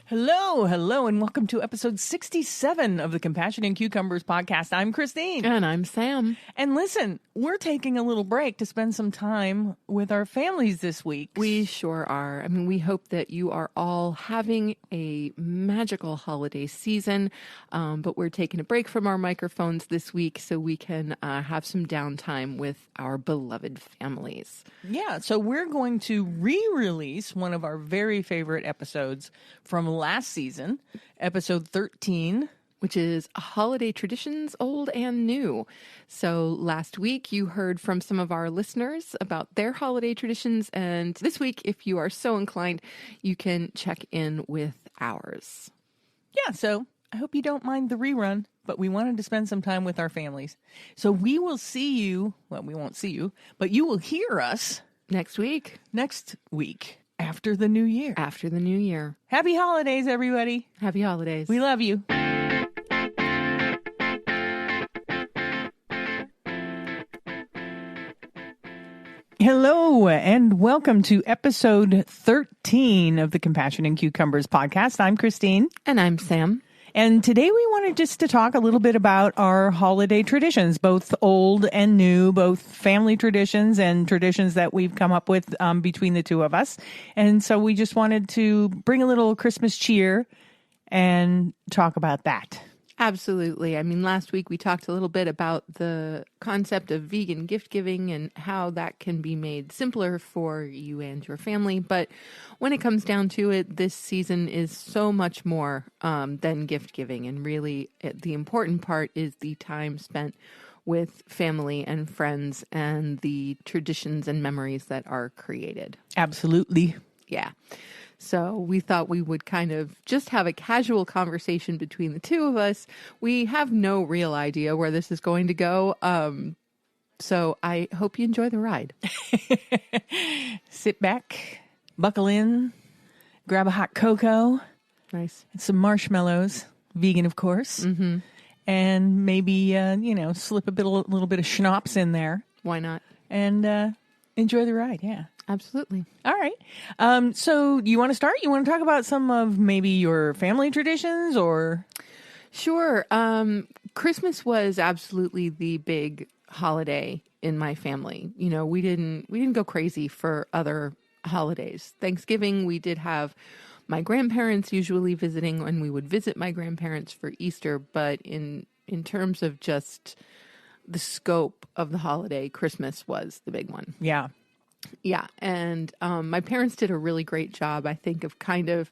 Hello, and welcome to episode 67 of the Compassion and Cucumbers podcast. I'm Christine. And I'm Sam. And listen, we're taking a little break to spend some time with our families this week. We sure are. I mean, we hope that you are all having a magical holiday season, but we're taking a break from our microphones this week so we can have some downtime with our beloved families. Yeah, so we're going to re-release one of our very favorite episodes from last season, episode 13, which is holiday traditions, old and new. So last week you heard from some of our listeners about their holiday traditions, and this week, if you are so inclined, you can check in with ours. Yeah, so I hope you don't mind the rerun, but we wanted to spend some time with our families. So we will see you, well, we won't see you, but you will hear us next week. After the new year. After the new year. Happy holidays, everybody. Happy holidays. We love you. Hello, and welcome to episode 13 of the Compassion and Cucumbers podcast. I'm Christine. And I'm Sam. And today we wanted just to talk a little bit about our holiday traditions, both old and new, both family traditions and traditions that we've come up with between the two of us. And so we just wanted to bring a little Christmas cheer and talk about that. Absolutely. I mean, last week we talked a little bit about the concept of vegan gift giving and how that can be made simpler for you and your family. But when it comes down to it, this season is so much more than gift giving. And really, the important part is the time spent with family and friends and the traditions and memories that are created. Absolutely. Yeah. So we thought we would kind of just have a casual conversation between the two of us. We have no real idea where this is going to go. So I hope you enjoy the ride. Sit back, buckle in, grab a hot cocoa. Nice. And some marshmallows, vegan, of course. Mm-hmm. And maybe, slip a little bit of schnapps in there. Why not? And enjoy the ride, yeah. Absolutely. All right. So you want to start? You want to talk about some of maybe your family traditions or? Sure. Christmas was absolutely the big holiday in my family. You know, we didn't go crazy for other holidays. Thanksgiving, we did have my grandparents usually visiting, and we would visit my grandparents for Easter. But in terms of just the scope of the holiday, Christmas was the big one. Yeah. Yeah, and my parents did a really great job, I think, of kind of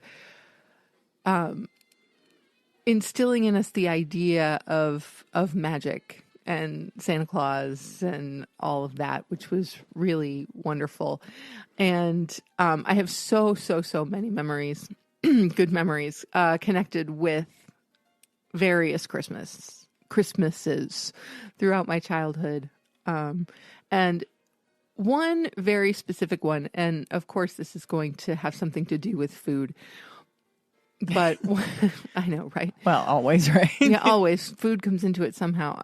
instilling in us the idea of magic and Santa Claus and all of that, which was really wonderful. And I have so many memories, good memories, connected with various Christmases throughout my childhood. And one very specific one, and of course this is going to have something to do with food, but I know, right? Well, always, right? Yeah, always. Food comes into it somehow.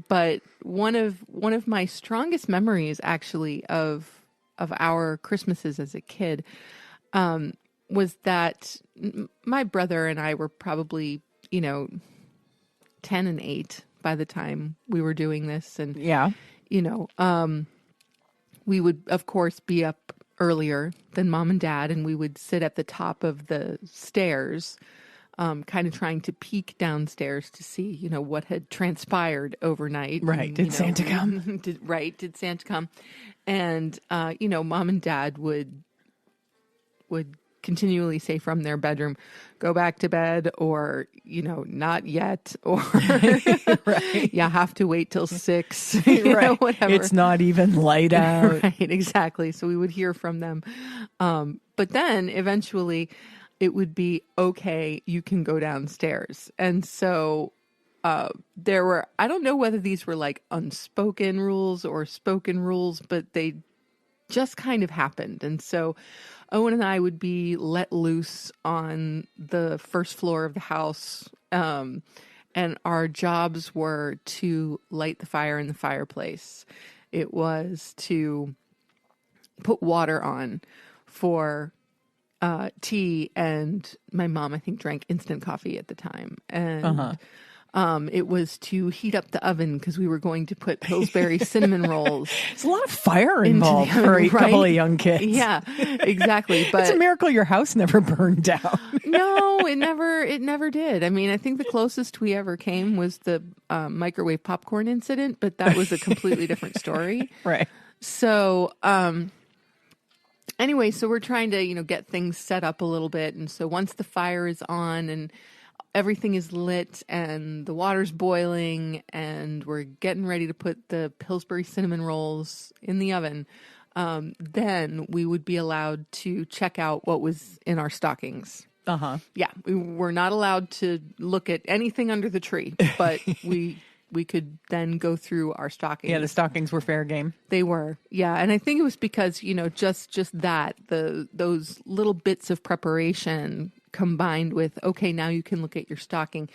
But one of my strongest memories, actually, of our Christmases as a kid, was that my brother and I were probably, 10 and 8 by the time we were doing this, and yeah, we would, of course, be up earlier than mom and dad, and we would sit at the top of the stairs, kind of trying to peek downstairs to see, what had transpired overnight. Right. Did Santa come? Did Santa come? And, mom and dad would continually say from their bedroom, go back to bed, or, not yet, or right. Yeah, have to wait till 6, right. Whatever. It's not even light out. Right, exactly. So we would hear from them. But then eventually it would be, okay, you can go downstairs. And so there were, I don't know whether these were like unspoken rules or spoken rules, but they just kind of happened. And so Owen and I would be let loose on the first floor of the house, and our jobs were to light the fire in the fireplace. It was to put water on for tea, and my mom, I think, drank instant coffee at the time. And it was to heat up the oven because we were going to put Pillsbury cinnamon rolls. It's a lot of fire involved for a couple of young kids. Yeah, exactly. But it's a miracle your house never burned down. No, it never did. I mean, I think the closest we ever came was the microwave popcorn incident, but that was a completely different story. Right. So, anyway, so we're trying to, get things set up a little bit. And so once the fire is on and everything is lit and the water's boiling and we're getting ready to put the Pillsbury cinnamon rolls in the oven, then we would be allowed to check out what was in our stockings. Yeah, we were not allowed to look at anything under the tree, but we could then go through our stockings. Yeah, the stockings were fair game. They were. Yeah, and I think it was because, just that, those little bits of preparation combined with, okay, now you can look at your stocking.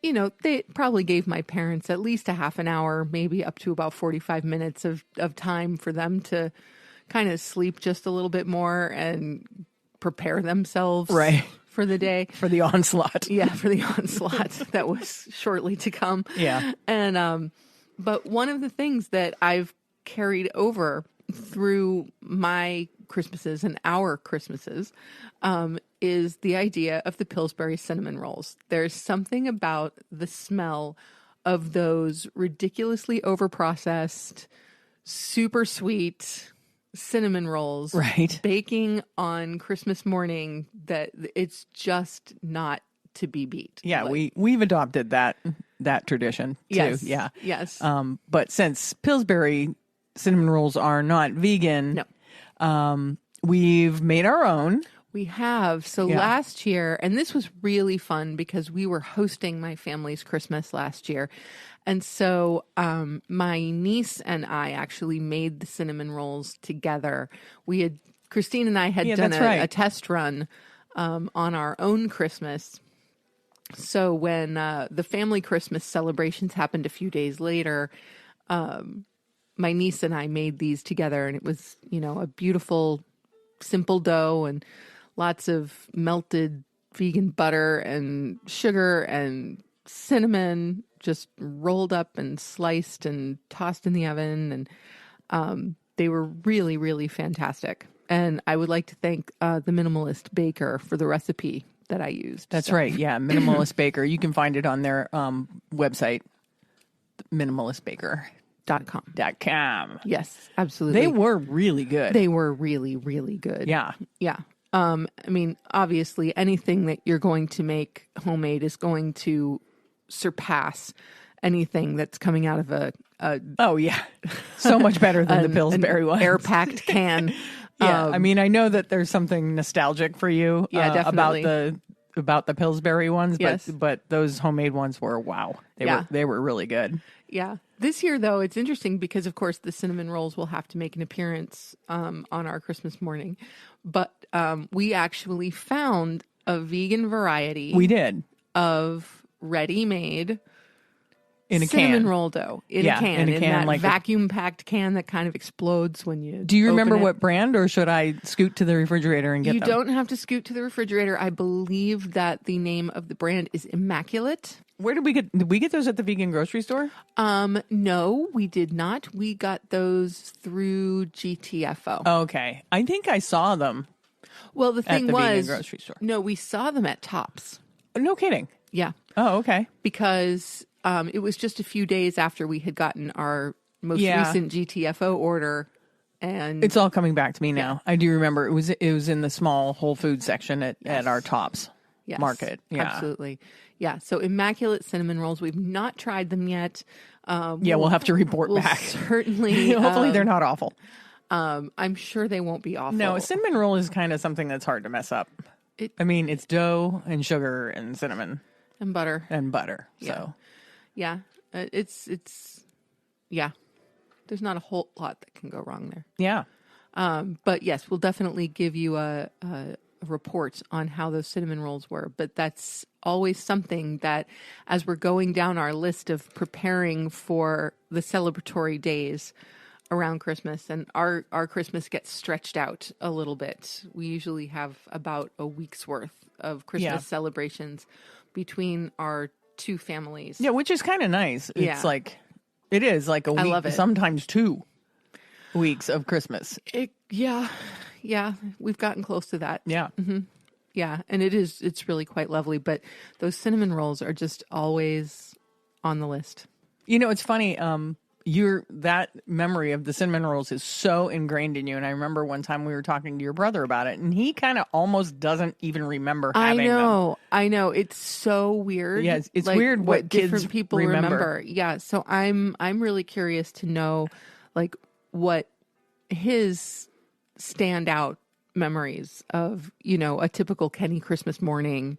They probably gave my parents at least a half an hour, maybe up to about 45 minutes of time for them to kind of sleep just a little bit more and prepare themselves for the day. For the onslaught. Yeah, for the onslaught that was shortly to come. Yeah. And, but one of the things that I've carried over through my Christmases and our Christmases, is the idea of the Pillsbury cinnamon rolls. There's something about the smell of those ridiculously overprocessed, super sweet cinnamon rolls, baking on Christmas morning, that it's just not to be beat. Yeah, we've adopted that tradition too. Yes. Yeah. Yes. But since Pillsbury cinnamon rolls are not vegan, we've made our own. We have. So last year, and this was really fun because we were hosting my family's Christmas last year. And so my niece and I actually made the cinnamon rolls together. Christine and I had done a test run on our own Christmas. So when the family Christmas celebrations happened a few days later, my niece and I made these together, and it was, a beautiful, simple dough and lots of melted vegan butter and sugar and cinnamon just rolled up and sliced and tossed in the oven. And they were really, really fantastic. And I would like to thank the Minimalist Baker for the recipe that I used. That's right. Yeah, Minimalist Baker. You can find it on their website, minimalistbaker.com. Yes, absolutely. They were really good. They were really, really good. Yeah. Yeah. I mean, obviously, anything that you're going to make homemade is going to surpass anything that's coming out of a oh, yeah. So much better than the Pillsbury one. Air-packed can. Yeah. I mean, I know that there's something nostalgic for you definitely. about the Pillsbury ones, yes. but those homemade ones were, wow. They were really good. Yeah. This year, though, it's interesting because, of course, the cinnamon rolls will have to make an appearance on our Christmas morning. But we actually found a vegan variety. We did. Of ready-made in a cinnamon can. roll dough. In a can. In that like vacuum-packed can that kind of explodes when you Do you remember open it. what brand, or should I scoot to the refrigerator and get them? You don't have to scoot to the refrigerator. I believe that the name of the brand is Immaculate. Where did we get those at the vegan grocery store? No, we did not. We got those through GTFO. Okay. I think I saw them. Well, the thing was, vegan grocery store. No, we saw them at Tops. No kidding. Yeah. Oh, okay. Because it was just a few days after we had gotten our most recent GTFO order, and it's all coming back to me now. I do remember it was in the small Whole Foods section at our Tops market. Yeah, absolutely. Yeah. So Immaculate cinnamon rolls. We've not tried them yet. We'll have to report back. Certainly. Hopefully they're not awful. I'm sure they won't be awful. No, a cinnamon roll is kind of something that's hard to mess up. It's dough and sugar and cinnamon and butter So yeah, it's there's not a whole lot that can go wrong there. Yeah. But yes, we'll definitely give you a report on how those cinnamon rolls were. But that's always something that, as we're going down our list of preparing for the celebratory days, around Christmas, and our Christmas gets stretched out a little bit. We usually have about a week's worth of Christmas celebrations between our two families. Yeah, which is kind of nice. Yeah. It's like, it is like a week, I love it. Sometimes 2 weeks of Christmas. Yeah, we've gotten close to that. Yeah. Yeah, and it's really quite lovely, but those cinnamon rolls are just always on the list. You know, it's funny. That memory of the cinnamon rolls is so ingrained in you. And I remember one time we were talking to your brother about it, and he kind of almost doesn't even remember having them. I know. It's so weird. Yeah, it's like, weird what kids different people remember. Yeah, so I'm really curious to know, like, what his standout memories of, a typical Kenny Christmas morning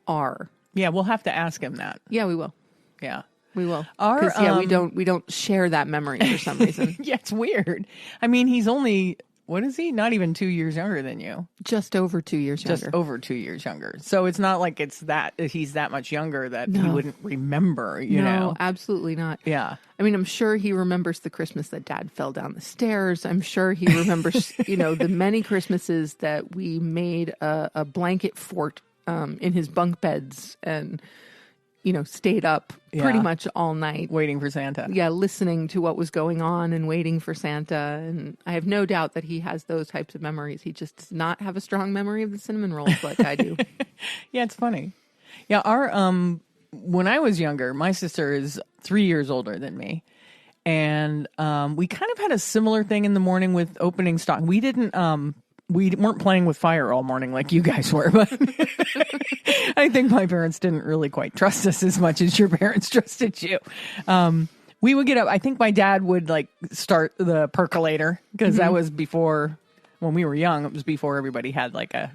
are. Yeah, we'll have to ask him that. Yeah, we will. Yeah. We will. Because we don't share that memory for some reason. Yeah, it's weird. I mean, he's only, what is he? Not even 2 years younger than you. Just over 2 years younger. Just over 2 years younger. So it's not like he's that much younger that he wouldn't remember, you know? No, absolutely not. Yeah. I mean, I'm sure he remembers the Christmas that Dad fell down the stairs. I'm sure he remembers, the many Christmases that we made a blanket fort in his bunk beds and stayed up pretty much all night. Waiting for Santa. Yeah, listening to what was going on and waiting for Santa. And I have no doubt that he has those types of memories. He just does not have a strong memory of the cinnamon rolls like I do. Yeah, it's funny. Yeah, when I was younger, my sister is 3 years older than me. And we kind of had a similar thing in the morning with opening stock. We weren't playing with fire all morning like you guys were, but I think my parents didn't really quite trust us as much as your parents trusted you. We would get up. I think my dad would start the percolator because that was before, when we were young, it was before everybody had like a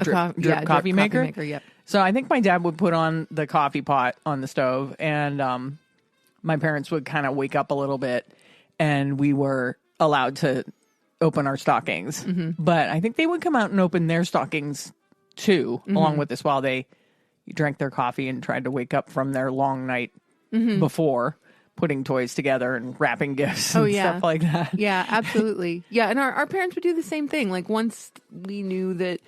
drip coffee maker. Yep. So I think my dad would put on the coffee pot on the stove, and my parents would kind of wake up a little bit, and we were allowed to open our stockings. But I think they would come out and open their stockings too, along with us, while they drank their coffee and tried to wake up from their long night before, putting toys together and wrapping gifts and stuff like that. Yeah, absolutely. Yeah, and our parents would do the same thing. Like, once we knew that,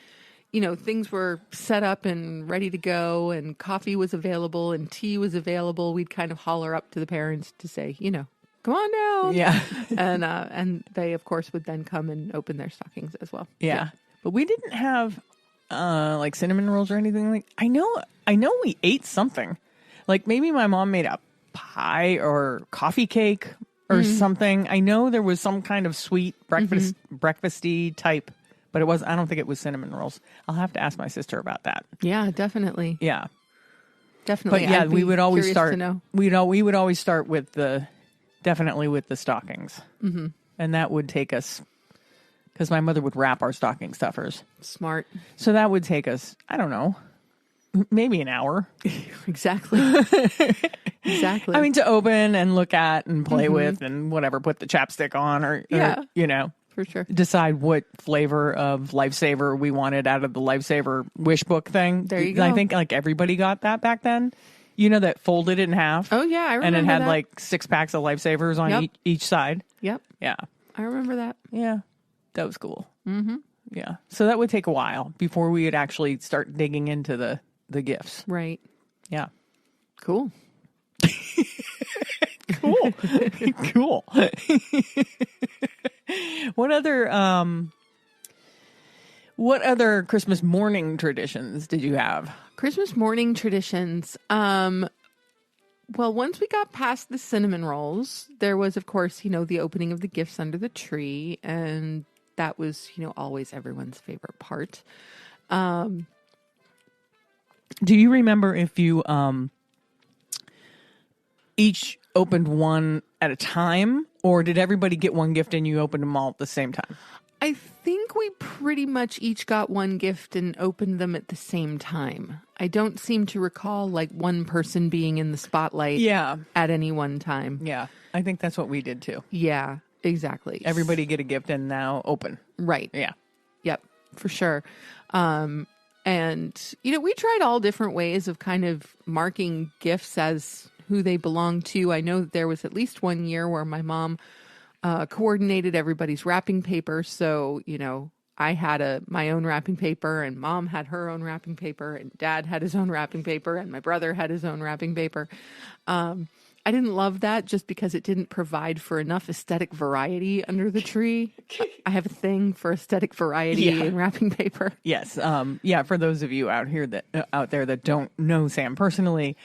things were set up and ready to go and coffee was available and tea was available, we'd kind of holler up to the parents to say, come on down. Yeah. And they, of course, would then come and open their stockings as well. Yeah. But we didn't have like cinnamon rolls or anything like. I know we ate something. Like, maybe my mom made a pie or coffee cake or something. I know there was some kind of sweet breakfasty type, but I don't think it was cinnamon rolls. I'll have to ask my sister about that. Yeah, definitely. Yeah. Definitely. But yeah, we would always start. We would always start with definitely with the stockings. And that would take us, because my mother would wrap our stocking stuffers. Smart. So that would take us, I don't know, maybe an hour. Exactly. Exactly. I mean, to open and look at and play with and whatever, put the chapstick on or for sure. Decide what flavor of Lifesaver we wanted out of the Lifesaver wish book thing. There you go. I think everybody got that back then. That folded in half. Oh, yeah, I remember and it had that. 6 packs of Lifesavers on each side. Yep. Yeah. I remember that. Yeah. That was cool. Yeah. So that would take a while before we would actually start digging into the gifts. Right. Yeah. Cool. Cool. Cool. What other Christmas morning traditions did you have? Christmas morning traditions. Well, once we got past the cinnamon rolls, there was, of course, the opening of the gifts under the tree. And that was, always everyone's favorite part. Do you remember if you each opened one at a time, or did everybody get one gift and you opened them all at the same time? I think we pretty much each got one gift and opened them at the same time. I don't seem to recall one person being in the spotlight at any one time. Yeah, I think that's what we did too. Yeah, exactly. Everybody get a gift and now open. Right. Yeah. Yep, for sure. And, we tried all different ways of kind of marking gifts as who they belong to. I know there was at least one year where my mom coordinated everybody's wrapping paper. So, I had my own wrapping paper, and Mom had her own wrapping paper, and Dad had his own wrapping paper, and my brother had his own wrapping paper. I didn't love that just because it didn't provide for enough aesthetic variety under the tree. I have a thing for aesthetic variety in wrapping paper. Yes. For those of you out there that don't know Sam personally,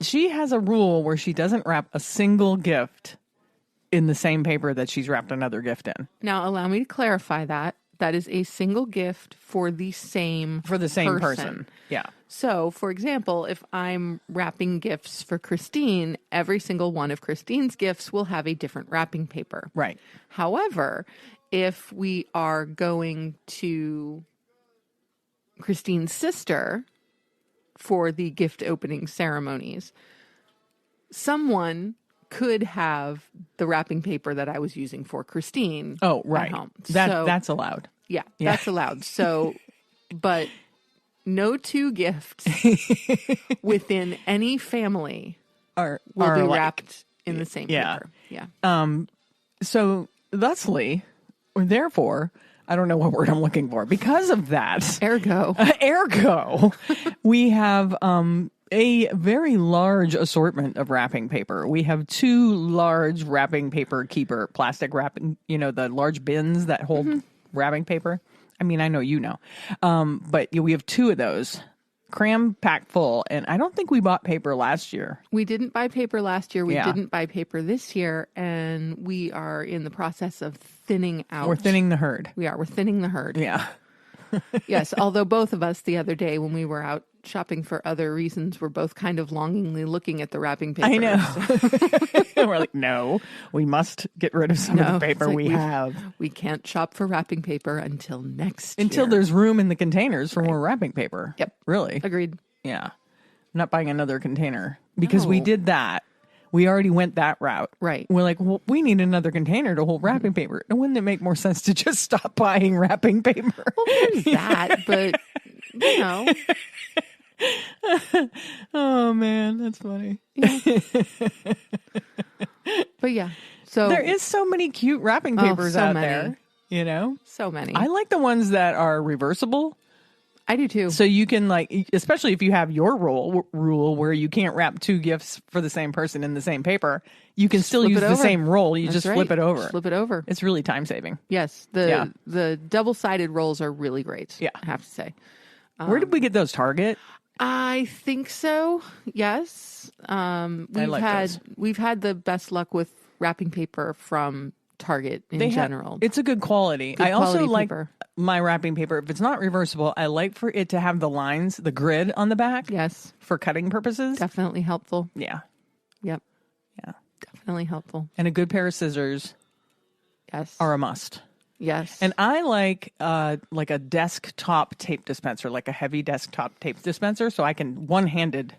she has a rule where she doesn't wrap a single gift in the same paper that she's wrapped another gift in. Now, allow me to clarify that. That is a single gift for the same person. Yeah. So, for example, if I'm wrapping gifts for Christine, every single one of Christine's gifts will have a different wrapping paper. Right. However, if we are going to Christine's sister for the gift opening ceremonies, someone could have the wrapping paper that I was using for Christine. Oh, right. At home. That's allowed. Yeah, that's allowed. So, but no two gifts within any family will be wrapped in the same paper. Yeah. So thusly, or therefore, I don't know what word I'm looking for. Because of that, ergo, we have a very large assortment of wrapping paper. We have 2 large wrapping paper keeper plastic wrapping, the large bins that hold wrapping paper. I mean, I know but we have 2 of those cram packed full. And I don't think we bought paper last year. We didn't buy paper last year. We didn't buy paper this year. And we are in the process of thinning out. We're thinning the herd. We are. We're thinning the herd. Yeah. Yes. Although both of us the other day when we were out shopping for other reasons, we're both kind of longingly looking at the wrapping paper. I know. We're like, no, we must get rid of some of the paper we have. We can't shop for wrapping paper until next year. Until there's room in the containers for more wrapping paper. Yep. Really? Agreed. Yeah. I'm not buying another container because we did that. We already went that route. Right. We're like, well, we need another container to hold wrapping paper. And wouldn't it make more sense to just stop buying wrapping paper? Well, there's that, but, Oh, man, that's funny. Yeah. But yeah. So there is so many cute wrapping papers out there, So many. I like the ones that are reversible. I do too. So you can especially if you have your rule where you can't wrap 2 gifts for the same person in the same paper, you can still use the same roll. You just flip it over. Flip it over. It's really time saving. Yes. The double-sided rolls are really great. Yeah. I have to say. Where did we get those? Target? I think so. Yes. We've had the best luck with wrapping paper from Target in general. It's a good quality. I also like my wrapping paper. If it's not reversible, I like for it to have the lines, the grid on the back. Yes. For cutting purposes. Definitely helpful. Yeah. Yep. Yeah. Definitely helpful. And a good pair of scissors. Yes. Are a must. Yes. And I like a desktop tape dispenser, like a heavy desktop tape dispenser, so I can one-handed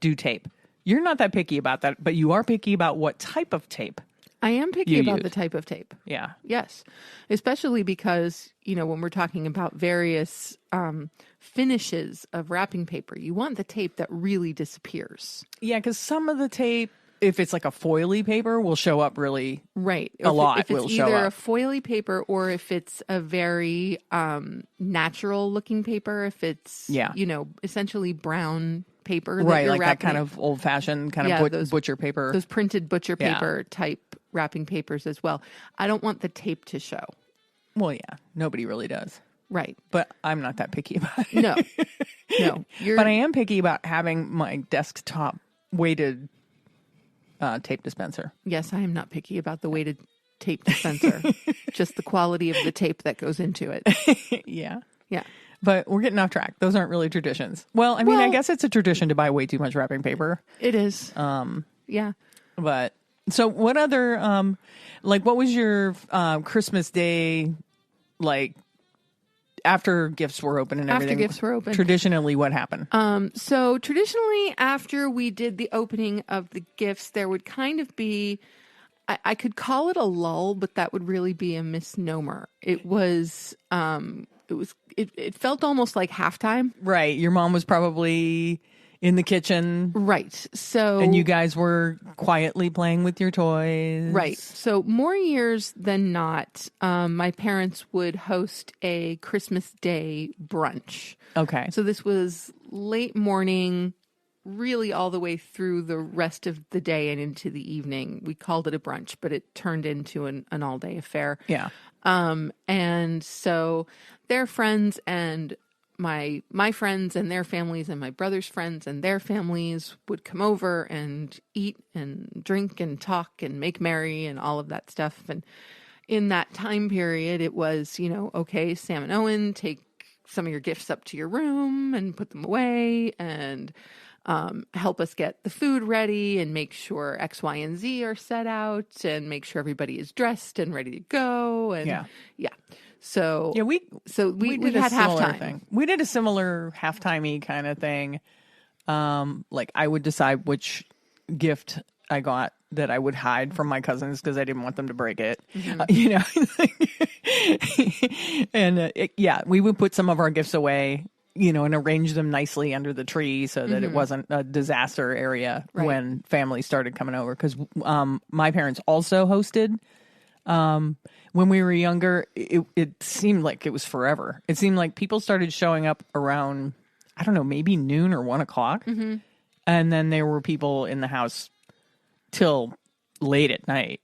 do tape. You're not that picky about that, but you are picky about what type of tape. I am picky about the type of tape. Yeah. Yes. Especially because, when we're talking about various finishes of wrapping paper, you want the tape that really disappears. Yeah, because some of the tape, if it's like a foily paper, will show up really a lot. If it's either a foily paper or if it's a very natural looking paper, if it's essentially brown paper, right? Like that kind of old fashioned kind of butcher paper, those printed butcher paper type wrapping papers as well. I don't want the tape to show. Well, yeah, nobody really does. Right. But I'm not that picky about it. No. But I am picky about having my desktop weighted tape dispenser. Yes, I am not picky about the weighted tape dispenser. Just the quality of the tape that goes into it. Yeah. Yeah. But we're getting off track. Those aren't really traditions. Well, I guess it's a tradition to buy way too much wrapping paper. It is. Yeah. But so what other, what was your Christmas Day, after gifts were open and everything? After gifts were open. Traditionally, what happened? So traditionally, after we did the opening of the gifts, there would kind of be, I could call it a lull, but that would really be a misnomer. It felt almost like halftime. Right. Your mom was probably in the kitchen. Right. So, And you guys were quietly playing with your toys. right. So more years than not, my parents would host a Christmas Day brunch. Okay. So this was late morning, really all the way through the rest of the day and into the evening. We called it a brunch, but it turned into an all-day affair. Yeah. And so their friends and my friends and their families and my brother's friends and their families would come over and eat and drink and talk and make merry and all of that stuff. And in that time period, it was, okay, Sam and Owen, take some of your gifts up to your room and put them away and help us get the food ready and make sure X, Y, and Z are set out and make sure everybody is dressed and ready to go. And yeah. So we did had a similar halftime. thing. We did a similar halftime-y kind of thing. Like I would decide which gift I got that I would hide from my cousins because I didn't want them to break it. And we would put some of our gifts away, and arrange them nicely under the tree so that it wasn't a disaster area when families started coming over. Because my parents also hosted. When we were younger, it seemed like it was forever. It seemed like people started showing up around, I don't know, maybe noon or 1 o'clock. And then there were people in the house till late at night,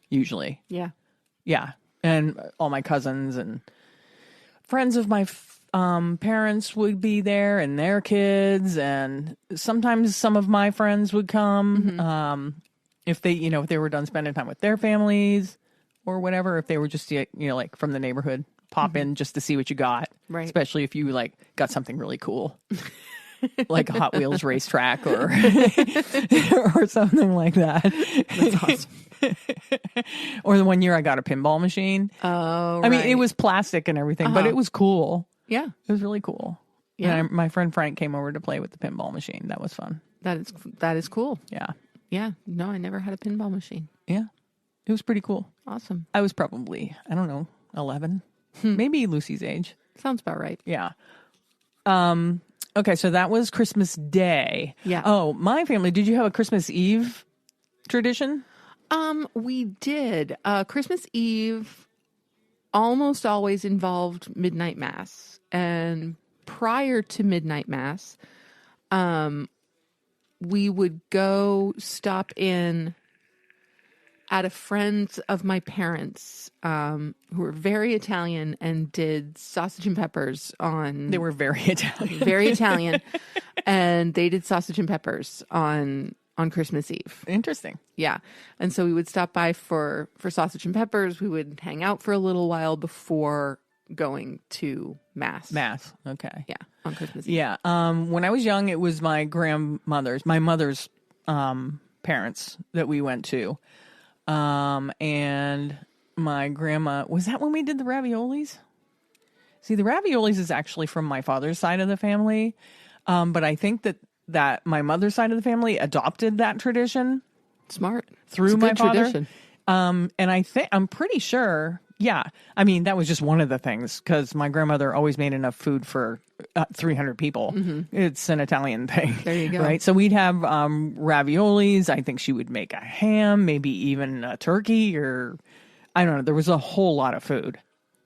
usually. Yeah. Yeah. And all my cousins and friends of my parents would be there and their kids. And sometimes some of my friends would come if they, if they were done spending time with their families. Or whatever, if they were just, like from the neighborhood, pop in just to see what you got. Right. Especially if you got something really cool. Like a Hot Wheels racetrack or or something like that. That's awesome. Or the one year I got a pinball machine. Oh, I mean, it was plastic and everything, but it was cool. Yeah. It was really cool. Yeah. And my friend Frank came over to play with the pinball machine. That was fun. That is cool. Yeah. Yeah. No, I never had a pinball machine. Yeah. It was pretty cool. Awesome. I was probably, 11. Maybe Lucy's age. Sounds about right. Yeah. Okay, so that was Christmas Day. Yeah. Oh, my family, did you have a Christmas Eve tradition? We did. Christmas Eve almost always involved midnight mass. And prior to midnight mass, we would go stop in at a friend of my parents, who were very Italian and did sausage and peppers on... They were very Italian. Very Italian. And they did sausage and peppers on Christmas Eve. Interesting. Yeah. And so we would stop by for sausage and peppers. We would hang out for a little while before going to mass. Mass. Okay. Yeah. On Christmas Eve. Yeah. When I was young, it was my mother's parents that we went to. And my grandma, was that when we did the raviolis? See, the raviolis is actually from my father's side of the family. But I think that my mother's side of the family adopted that tradition. Smart. Through my father. Tradition. And I'm pretty sure. Yeah. I mean, that was just one of the things because my grandmother always made enough food for 300 people. It's an Italian thing. There you go. Right. So we'd have raviolis. I think she would make a ham, maybe even a turkey, or I don't know. There was a whole lot of food.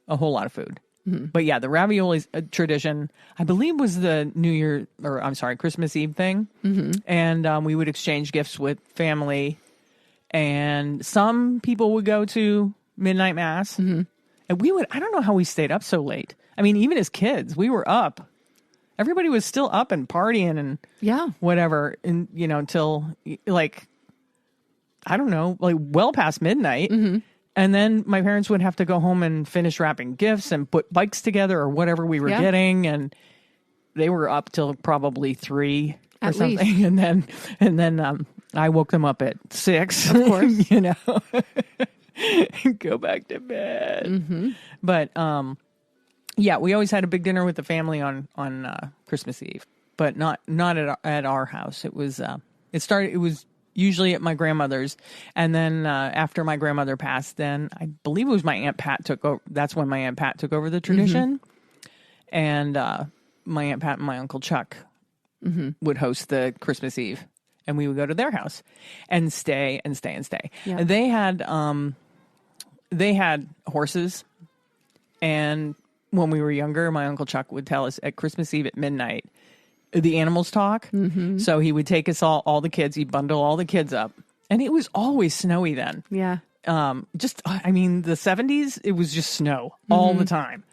But yeah, the raviolis tradition, I believe, was the Christmas Eve thing. And we would exchange gifts with family. And some people would go to midnight mass. And I don't know how we stayed up so late. I mean, even as kids, we were up. Everybody was still up and partying and whatever. And, until I don't know, well past midnight. And then my parents would have to go home and finish wrapping gifts and put bikes together or whatever we were getting. And they were up till probably 3 or At something. least. And then I woke them up at 6, of course, go back to bed. But, yeah, we always had a big dinner with the family on Christmas Eve, but not at our house. It was, it was usually at my grandmother's. And then after my grandmother passed, then I believe it was my Aunt Pat took over. That's when my Aunt Pat took over the tradition. And my Aunt Pat and my Uncle Chuck would host the Christmas Eve, and we would go to their house and stay and stay and stay. Yeah. And they had horses, and when we were younger, my Uncle Chuck would tell us at Christmas Eve at midnight, the animals talk. Mm-hmm. So he would take us all the kids, he'd bundle all the kids up, and it was always snowy then. Yeah. The 70s, it was just snow all the time.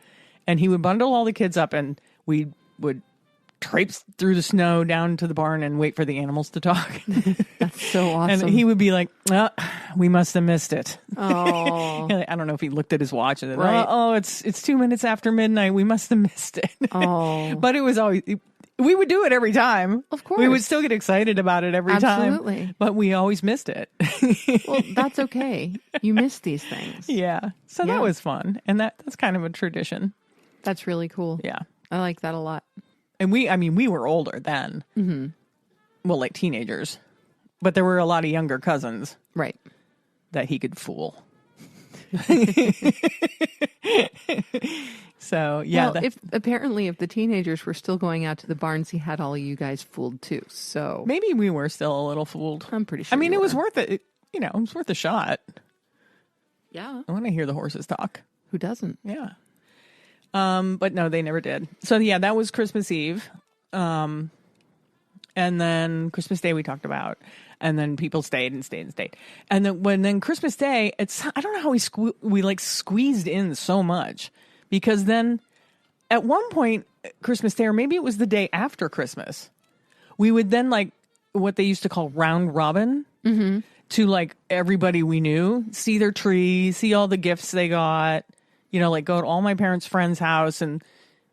And he would bundle all the kids up, and we would traipse through the snow down to the barn and wait for the animals to talk. That's so awesome. And he would be like, we must have missed it. Oh. I don't know if he looked at his watch and then, Right. it's 2 minutes after midnight. We must have missed it. Oh. But it was always, we would do it every time. Of course. We would still get excited about it every time. Absolutely. But we always missed it. Well, that's okay. You miss these things. Yeah. So Yeah. that was fun. And that's kind of a tradition. That's really cool. Yeah. I like that a lot. And we were older then. Mm-hmm. Well, like teenagers. But there were a lot of younger cousins. Right. That he could fool. So, yeah. Well, if the teenagers were still going out to the barns, he had all of you guys fooled too. So maybe we were still a little fooled. I'm pretty sure. it was worth it. It was worth a shot. Yeah. I want to hear the horses talk. Who doesn't? Yeah. But no, they never did. So yeah, that was Christmas Eve. And then Christmas Day we talked about, and then people stayed and stayed and stayed. And then Christmas Day, I don't know how we squeezed in so much, because then at one point Christmas Day, or maybe it was the day after Christmas, we would then what they used to call round robin to everybody we knew, see their tree, see all the gifts they got. Go to all my parents' friends' house and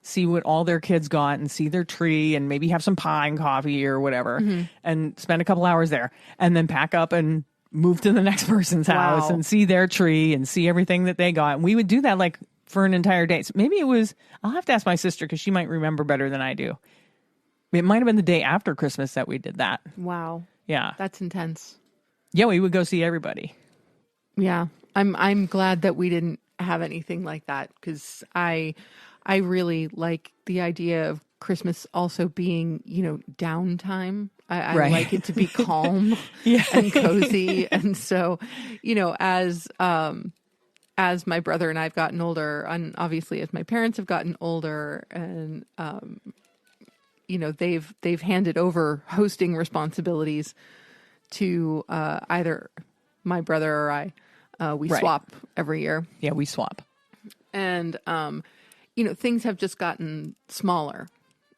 see what all their kids got and see their tree and maybe have some pie and coffee or whatever and spend a couple hours there and then pack up and move to the next person's house and see their tree and see everything that they got. And we would do that for an entire day. So maybe I'll have to ask my sister because she might remember better than I do. It might have been the day after Christmas that we did that. Wow. Yeah. That's intense. Yeah, we would go see everybody. Yeah. I'm glad that we didn't have anything like that, because I really like the idea of Christmas also being, downtime. I Right. like it to be calm and cozy. And so, as my brother and I've gotten older, and obviously as my parents have gotten older, and they've handed over hosting responsibilities to either my brother or I. We Right. swap every year. Yeah, we swap. And, things have just gotten smaller,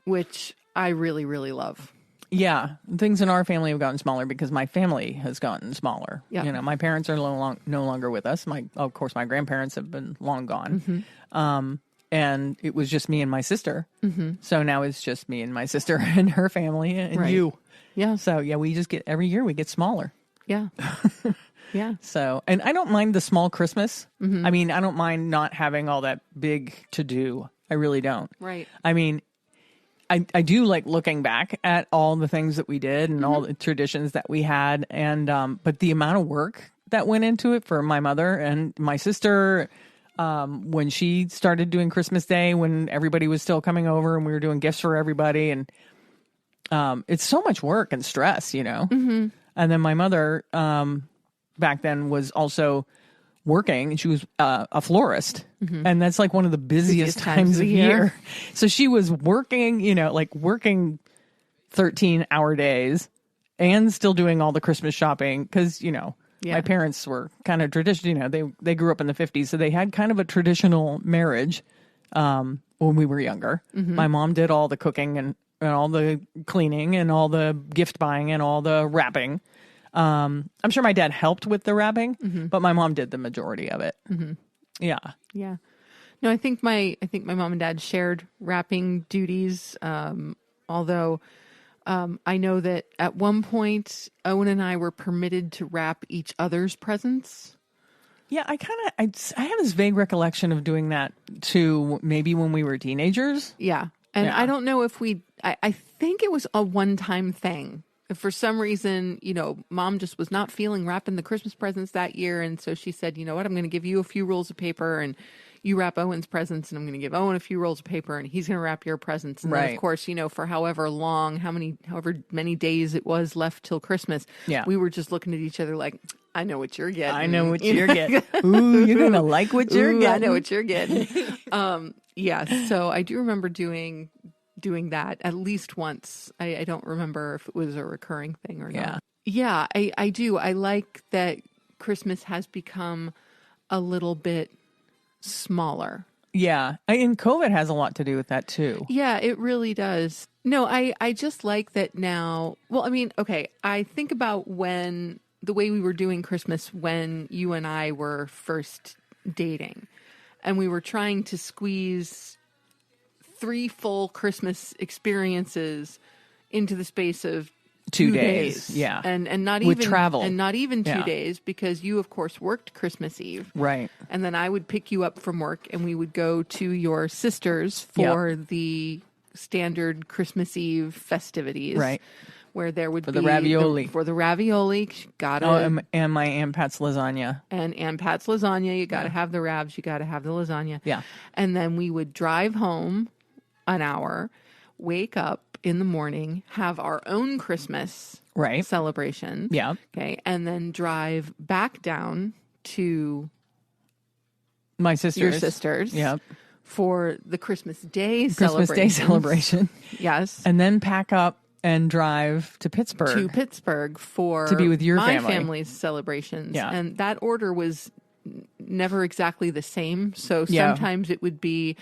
which I really, really love. Yeah, things in our family have gotten smaller because my family has gotten smaller. Yeah. My parents are no longer with us. Of course, my grandparents have been long gone. Mm-hmm. And it was just me and my sister. Mm-hmm. So now it's just me and my sister and her family and Right. you. Yeah. So yeah, every year we get smaller. Yeah. Yeah. So, and I don't mind the small Christmas. Mm-hmm. I don't mind not having all that big to do. I really don't. Right. I do like looking back at all the things that we did and all the traditions that we had. And, but the amount of work that went into it for my mother and my sister, when she started doing Christmas Day, when everybody was still coming over and we were doing gifts for everybody. And, it's so much work and stress, Mm-hmm. And then my mother, back then was also working. She was a florist, and that's one of the busiest times of year. So she was working, working 13-hour days and still doing all the Christmas shopping because, my parents were kind of traditional. They grew up in the 50s, so they had kind of a traditional marriage when we were younger. Mm-hmm. My mom did all the cooking and all the cleaning and all the gift buying and all the wrapping. I'm sure my dad helped with the wrapping, but my mom did the majority of it. Mm-hmm. Yeah. Yeah. No, I think my mom and dad shared wrapping duties. Although, I know that at one point Owen and I were permitted to wrap each other's presents. Yeah. I have this vague recollection of doing that too, maybe when we were teenagers. Yeah. And I don't know if I think it was a one-time thing. For some reason, Mom just was not feeling wrapping the Christmas presents that year. And so she said, you know what, I'm going to give you a few rolls of paper and you wrap Owen's presents, and I'm going to give Owen a few rolls of paper and he's going to wrap your presents. And then, of course, for however many days it was left till Christmas, we were just looking at each other like, I know what you're getting. I know what you're getting. Ooh, you're going to like what you're getting. I know what you're getting. So I do remember doing that at least once. I don't remember if it was a recurring thing or not. Yeah, I do. I like that Christmas has become a little bit smaller. Yeah. And COVID has a lot to do with that too. Yeah, it really does. No, I just like that now. Well, I mean, okay, I think about the way we were doing Christmas when you and I were first dating, and we were trying to squeeze 3 full Christmas experiences into the space of 2 days. Yeah. And not with even travel. And not even 2 days, because you of course worked Christmas Eve. Right. And then I would pick you up from work and we would go to your sister's for the standard Christmas Eve festivities. Right. Where there would be the ravioli. For the ravioli, got it. And my Aunt Pat's lasagna. And Aunt Pat's lasagna, you got to have the ravs, you got to have the lasagna. Yeah. And then we would drive home an hour, wake up in the morning, have our own Christmas celebration. Yeah. Okay. And then drive back down to my sisters. Your sisters. Yep. For the Christmas Day celebration. Yes. And then pack up and drive to Pittsburgh. To be with your my family. family's celebrations. Yeah. And that order was never exactly the same. So sometimes it would be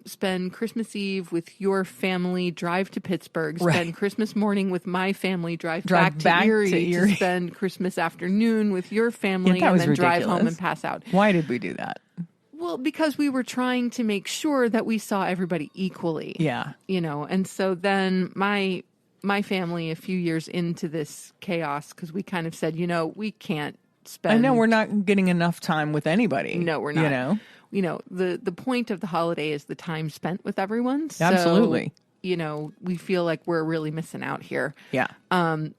spend Christmas Eve with your family, drive to Pittsburgh, spend Christmas morning with my family, drive back to Erie to spend Christmas afternoon with your family, and then drive home and pass out. Why did we do that? Well, because we were trying to make sure that we saw everybody equally. Yeah. And so then my family, a few years into this chaos, because we kind of said, we can't spend. I know we're not getting enough time with anybody. No, we're not. The point of the holiday is the time spent with everyone. So, absolutely. We feel like we're really missing out here. Yeah.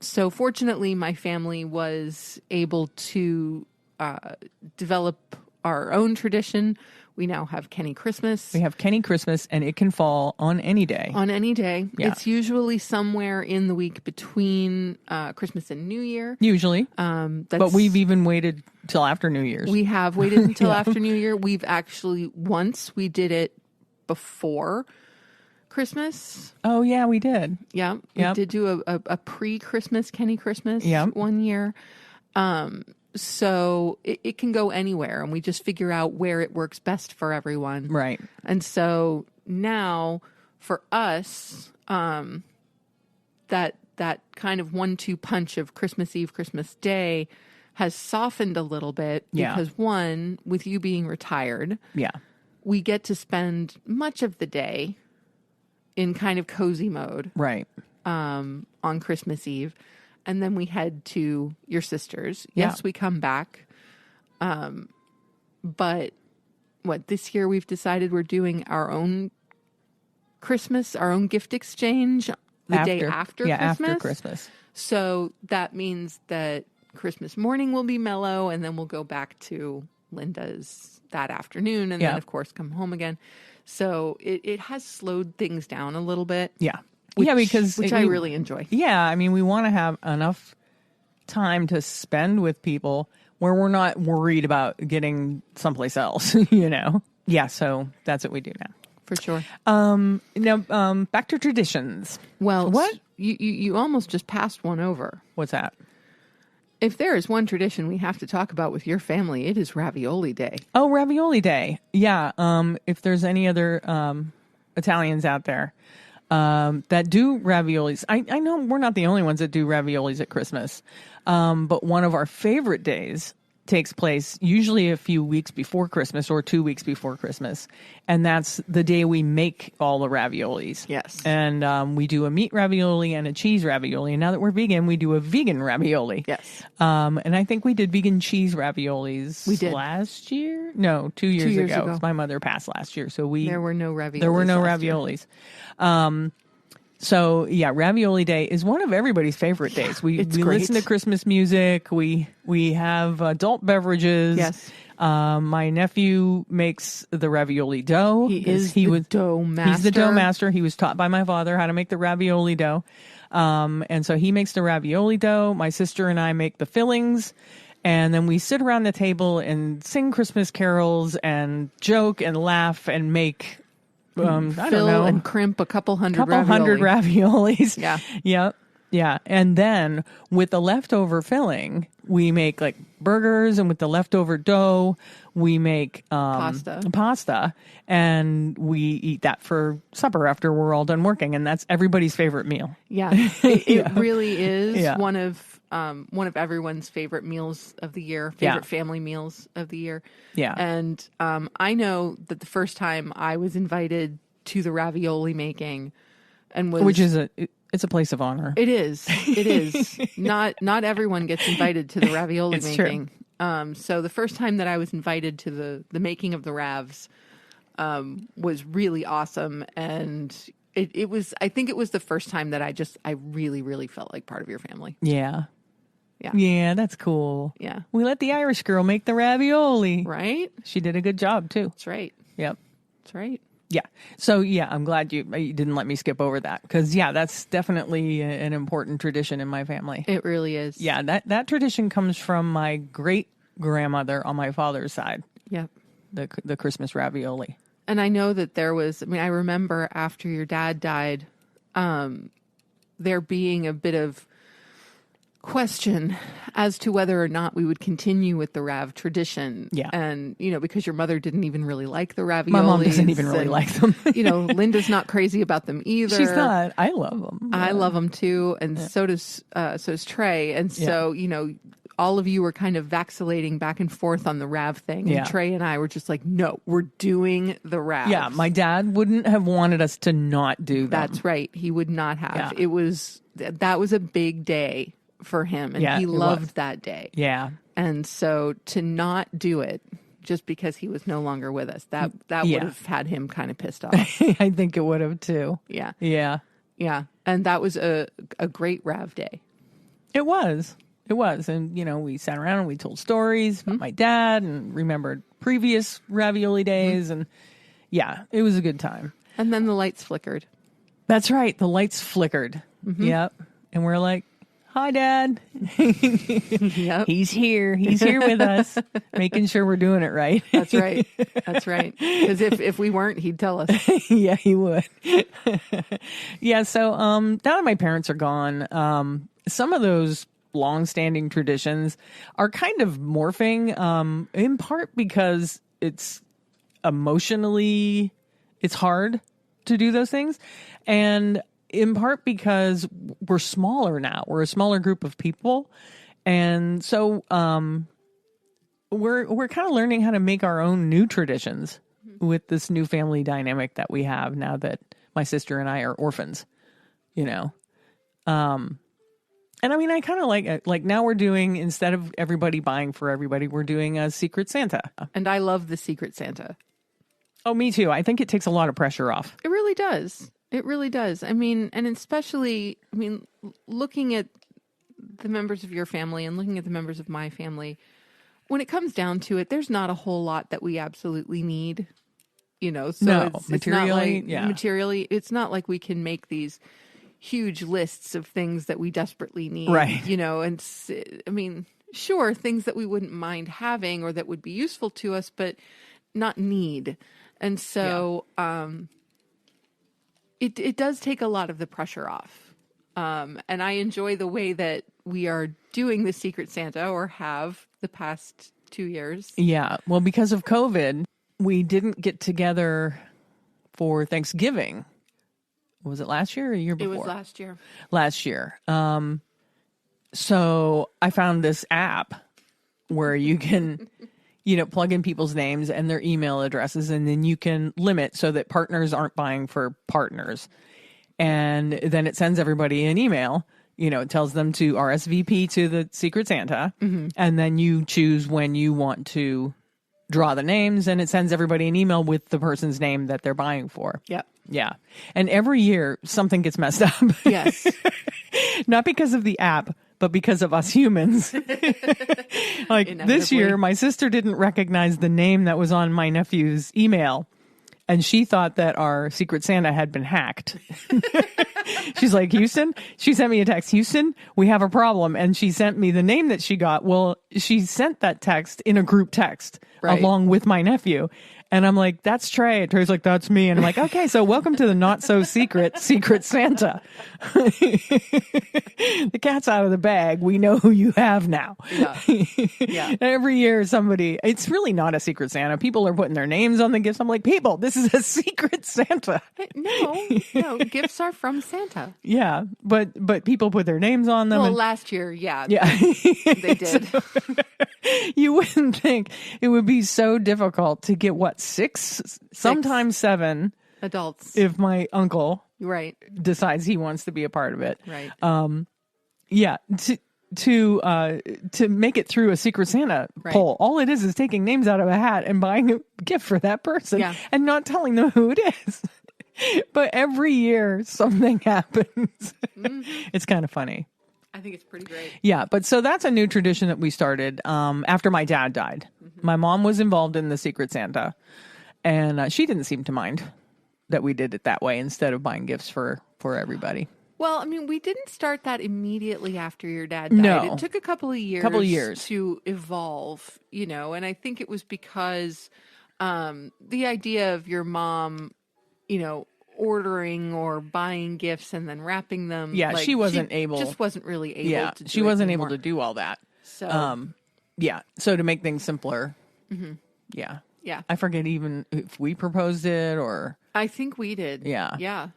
So fortunately, my family was able to develop our own tradition. We now have Kenny Christmas. We have Kenny Christmas, and it can fall on any day. On any day. Yeah. It's usually somewhere in the week between Christmas and New Year. Usually. But we've even waited till after New Year's. We have waited until after New Year. We've actually, once we did it before Christmas. Oh, yeah, we did. Yeah. We did do a pre-Christmas Kenny Christmas one year. So it can go anywhere, and we just figure out where it works best for everyone. Right. And so now for us, that kind of 1-2 punch of Christmas Eve, Christmas Day has softened a little bit because one, with you being retired, we get to spend much of the day in kind of cozy mode. Right. On Christmas Eve. And then we head to your sister's. Yes, we come back. But this year we've decided we're doing our own Christmas, our own gift exchange day after Christmas. Yeah, after Christmas. So that means that Christmas morning will be mellow, and then we'll go back to Linda's that afternoon, and then, of course, come home again. So it has slowed things down a little bit. Yeah. Which I we really enjoy. Yeah, I mean, we want to have enough time to spend with people where we're not worried about getting someplace else, Yeah, so that's what we do now. For sure. Now, back to traditions. Well, what? You almost just passed one over. What's that? If there is one tradition we have to talk about with your family, it is Ravioli Day. Oh, Ravioli Day. Yeah. If there's any other Italians out there that do raviolis. I know we're not the only ones that do raviolis at Christmas, but one of our favorite days takes place usually a few weeks before Christmas or 2 weeks before Christmas, and that's the day we make all the raviolis. Yes. And we do a meat ravioli and a cheese ravioli, and now that we're vegan, we do a vegan ravioli. Yes. And I think we did vegan cheese raviolis last year? No, 2 years ago. My mother passed last year, so there were no raviolis. There were no raviolis. So yeah, Ravioli Day is one of everybody's favorite days. We great. listen to Christmas music. We have adult beverages. Yes. My nephew makes the ravioli dough. He is the dough master. He's the dough master. He was taught by my father how to make the ravioli dough. And so he makes the ravioli dough. My sister and I make the fillings. And then we sit around the table and sing Christmas carols and joke and laugh and make, I don't know, and crimp a couple hundred raviolis. Yeah. Yep. Yeah. And then with the leftover filling, we make like burgers, and with the leftover dough, we make pasta, and we eat that for supper after we're all done working. And that's everybody's favorite meal. Yeah. It really is one of everyone's favorite meals of the year, favorite family meals of the year. Yeah. And I know that the first time I was invited to the ravioli making, which is it's a place of honor. It is. It is. Not everyone gets invited to the ravioli making. True. So the first time that I was invited to the making of the ravs was really awesome, and it was. I think it was the first time that I really, really felt like part of your family. Yeah. Yeah. Yeah, that's cool. Yeah. We let the Irish girl make the ravioli. Right? She did a good job too. That's right. Yep. That's right. Yeah. So, yeah, I'm glad you didn't let me skip over that, because, yeah, that's definitely an important tradition in my family. It really is. Yeah, that tradition comes from my great-grandmother on my father's side. Yep. The Christmas ravioli. And I know that I remember after your dad died, there being a bit of question as to whether or not we would continue with the Rav tradition. Yeah. And, because your mother didn't even really like the raviolis. My mom doesn't even really like them. Linda's not crazy about them either. She's not. I love them. I love them too. And so does Trey. And so, all of you were kind of vacillating back and forth on the Rav thing. And Trey and I were just like, no, we're doing the Ravs. Yeah. My dad wouldn't have wanted us to not do them. That's right. He would not have. Yeah. That was a big day for him, and he loved that day. Yeah. And so to not do it just because he was no longer with us, that would have had him kind of pissed off. I think it would have too. Yeah. Yeah. Yeah. And that was a great Rav day. It was. It was. And, we sat around and we told stories about my dad and remembered previous ravioli days. And yeah, it was a good time. And then the lights flickered. That's right. The lights flickered. Mm-hmm. Yep. And we're like, hi, Dad. Yep. He's here. He's here with us, making sure we're doing it right. That's right. That's right. Because if we weren't, he'd tell us. Yeah, he would. Yeah. So now that my parents are gone, some of those long-standing traditions are kind of morphing, in part because it's emotionally, it's hard to do those things. And in part because we're smaller now. We're a smaller group of people. And so we're kind of learning how to make our own new traditions with this new family dynamic that we have now that my sister and I are orphans, And I mean, I kind of like now we're doing, instead of everybody buying for everybody, we're doing a Secret Santa. And I love the Secret Santa. Oh, me too. I think it takes a lot of pressure off. It really does. It really does. I mean, and especially, looking at the members of your family and looking at the members of my family, when it comes down to it, there's not a whole lot that we absolutely need, So no, it's not like, materially, it's not like we can make these huge lists of things that we desperately need, right? And sure, things that we wouldn't mind having or that would be useful to us, but not need. And so, it does take a lot of the pressure off. And I enjoy the way that we are doing the Secret Santa, or have the past 2 years. Yeah. Well, because of COVID, we didn't get together for Thanksgiving. Was it last year or a year before? It was last year. Last year. So I found this app where you can, plug in people's names and their email addresses, and then you can limit so that partners aren't buying for partners. And then it sends everybody an email. It tells them to RSVP to the Secret Santa, and then you choose when you want to draw the names, and it sends everybody an email with the person's name that they're buying for. Yep. Yeah. And every year something gets messed up. Yes. Not because of the app, but because of us humans. Like this year, my sister didn't recognize the name that was on my nephew's email. And she thought that our Secret Santa had been hacked. She's like, Houston? She sent me a text, Houston, we have a problem. And she sent me the name that she got. Well, she sent that text in a group text along with my nephew. And I'm like, that's Trey. Trey's like, that's me. And I'm like, okay, so welcome to the not so secret Santa. The cat's out of the bag. We know who you have now. Yeah. Yeah. Every year it's really not a Secret Santa. People are putting their names on the gifts. I'm like, people, this is a Secret Santa. No, gifts are from Santa. Yeah. But people put their names on them. Well, last year, yeah. They did. So, you wouldn't think it would be so difficult to get 6, sometimes 7 adults if my uncle decides he wants to be a part of it. Right. Yeah. To make it through a Secret Santa poll, all it is taking names out of a hat and buying a gift for that person and not telling them who it is. But every year something happens. It's kind of funny. I think it's pretty great. Yeah, but so that's a new tradition that we started after my dad died. Mm-hmm. My mom was involved in the Secret Santa, and she didn't seem to mind that we did it that way instead of buying gifts for everybody. Well, I mean, we didn't start that immediately after your dad died. No. It took a couple of years to evolve, and I think it was because the idea of your mom, ordering or buying gifts and then wrapping them. Yeah, she wasn't really able to do she wasn't anymore. able to do all that. So, so to make things simpler. Mm-hmm. Yeah. Yeah. I forget even if we proposed it or. I think we did. Yeah. Yeah.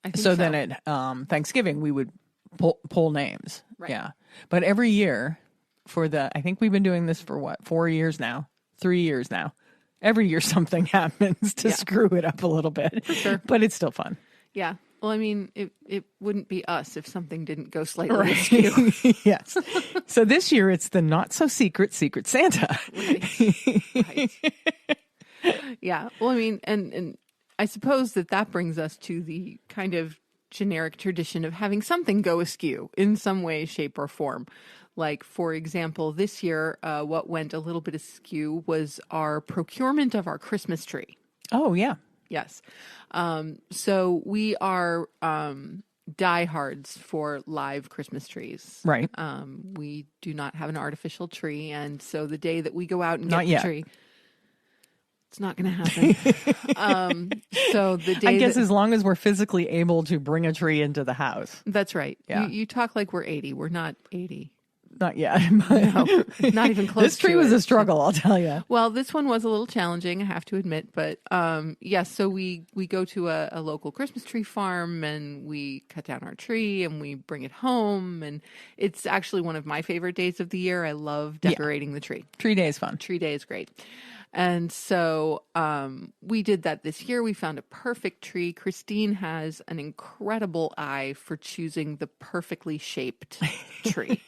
I think so then at Thanksgiving, we would pull names. Right. Yeah. But every year I think we've been doing this for 4 years now, 3 years now. Every year something happens to screw it up a little bit. For sure. But it's still fun. Yeah. Well, I mean, it wouldn't be us if something didn't go slightly askew. Yes. So this year it's the not so secret Santa. Right. Yeah. Well, I mean, and I suppose that brings us to the kind of generic tradition of having something go askew in some way, shape, or form. Like, for example, this year, what went a little bit askew was our procurement of our Christmas tree. Oh, yeah. Yes. So we are diehards for live Christmas trees. Right. We do not have an artificial tree. And so the day that we go out and get the tree, it's not going to happen. So the day I guess as long as we're physically able to bring a tree into the house. That's right. Yeah. You talk like we're 80. We're not 80. Not yet. No, not even close. This tree was a struggle, I'll tell you. Well, this one was a little challenging, I have to admit. But yes, so we go to a local Christmas tree farm and we cut down our tree and we bring it home. And it's actually one of my favorite days of the year. I love decorating the tree. Tree day is fun. Tree day is great. And so we did that this year. We found a perfect tree. Christine has an incredible eye for choosing the perfectly shaped tree.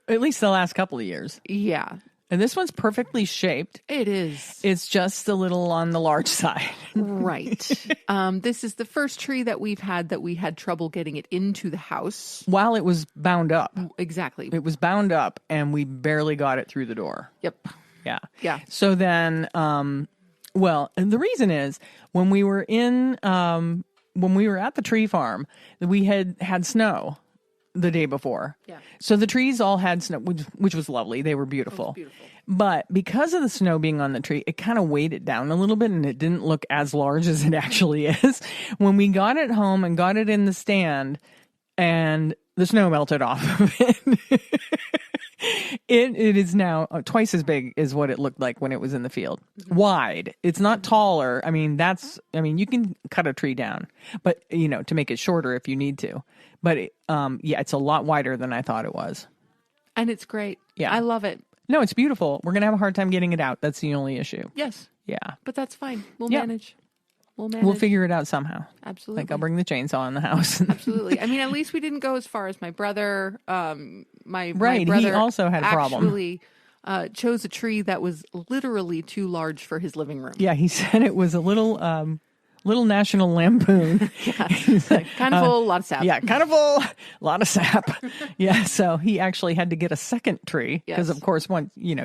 At least the last couple of years. Yeah. And this one's perfectly shaped. It is. It's just a little on the large side. Right. This is the first tree that we've had that we had trouble getting it into the house. While it was bound up. Exactly. It was bound up and we barely got it through the door. Yep. Yeah. Yeah. So then, and the reason is when we were at the tree farm, we had snow the day before. Yeah. So the trees all had snow, which was lovely. They were beautiful. Beautiful. But because of the snow being on the tree, it kind of weighed it down a little bit and it didn't look as large as it actually is. When we got it home and got it in the stand and the snow melted off of it, it is now twice as big as what it looked like when it was in the field. Mm-hmm. Wide. It's not taller. I mean, you can cut a tree down, but to make it shorter if you need to. But it's a lot wider than I thought it was. And it's great. Yeah. I love it. No, it's beautiful. We're going to have a hard time getting it out. That's the only issue. Yes. Yeah. But that's fine. We'll manage. We'll figure it out somehow. Absolutely. Like I'll bring the chainsaw in the house. Absolutely. I mean, at least we didn't go as far as my brother. My brother he also had a problem. Actually, chose a tree that was literally too large for his living room. Yeah, he said it was a little National Lampoon. Kind of full, a lot of sap. Yeah, kind of full, a lot of sap. Yeah, so he actually had to get a second tree because, of course, once you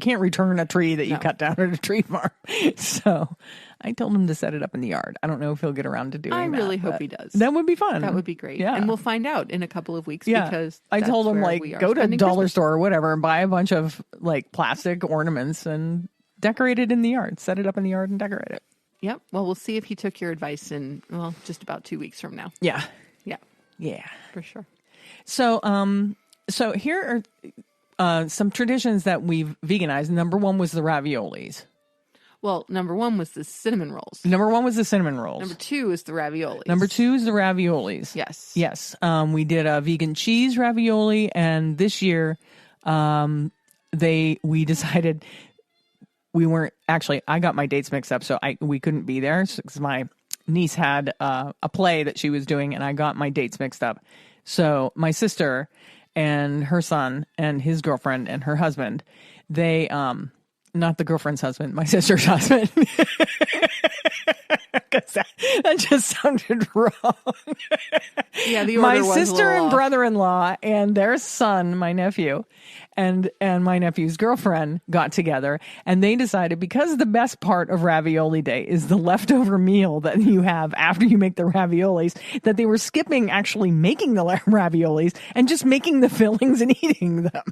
can't return a tree that you cut down at a tree farm. So I told him to set it up in the yard. I don't know if he'll get around to doing that. I really hope he does. That would be fun. That would be great. Yeah, and we'll find out in a couple of weeks. Yeah, because I told him go to a dollar store or whatever and buy a bunch of plastic ornaments and decorate it in the yard. Set it up in the yard and decorate it. Yep. Well, we'll see if he took your advice in, just about 2 weeks from now. Yeah. Yeah. Yeah. For sure. So, so here are some traditions that we've veganized. Number one was the raviolis. Well, number one was the cinnamon rolls. Number one was the cinnamon rolls. Number two is the raviolis. Number two is the raviolis. Yes. Yes. We did a vegan cheese ravioli, and this year, we decided we weren't actually. I got my dates mixed up, so we couldn't be there because my niece had a play that she was doing, and I got my dates mixed up. So my sister and her son and his girlfriend and her husband, they not the girlfriend's husband, my sister's husband. Because that just sounded wrong. Yeah, the order my was sister and off. brother-in-law and their son, my nephew, and my nephew's girlfriend got together, and they decided because the best part of ravioli day is the leftover meal that you have after you make the raviolis, that they were skipping actually making the raviolis and just making the fillings and eating them.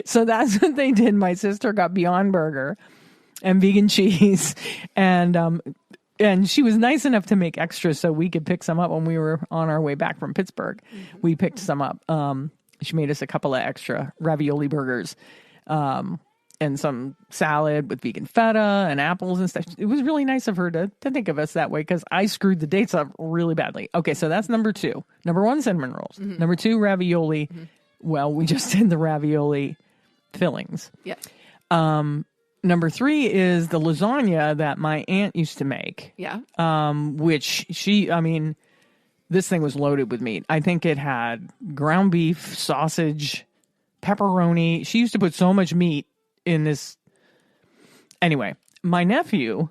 So that's what they did. My sister got Beyond Burger and vegan cheese, and she was nice enough to make extras so we could pick some up when we were on our way back from Pittsburgh. Mm-hmm. We picked some up. She made us a couple of extra ravioli burgers and some salad with vegan feta and apples and stuff. It was really nice of her to think of us that way because I screwed the dates up really badly. Okay, so that's number two. Number one, cinnamon rolls. Mm-hmm. Number two, ravioli. Mm-hmm. Well, we just did the ravioli fillings. Yeah. Number three is the lasagna that my aunt used to make. Yeah. Which this thing was loaded with meat. I think it had ground beef, sausage, pepperoni. She used to put so much meat in this. Anyway, my nephew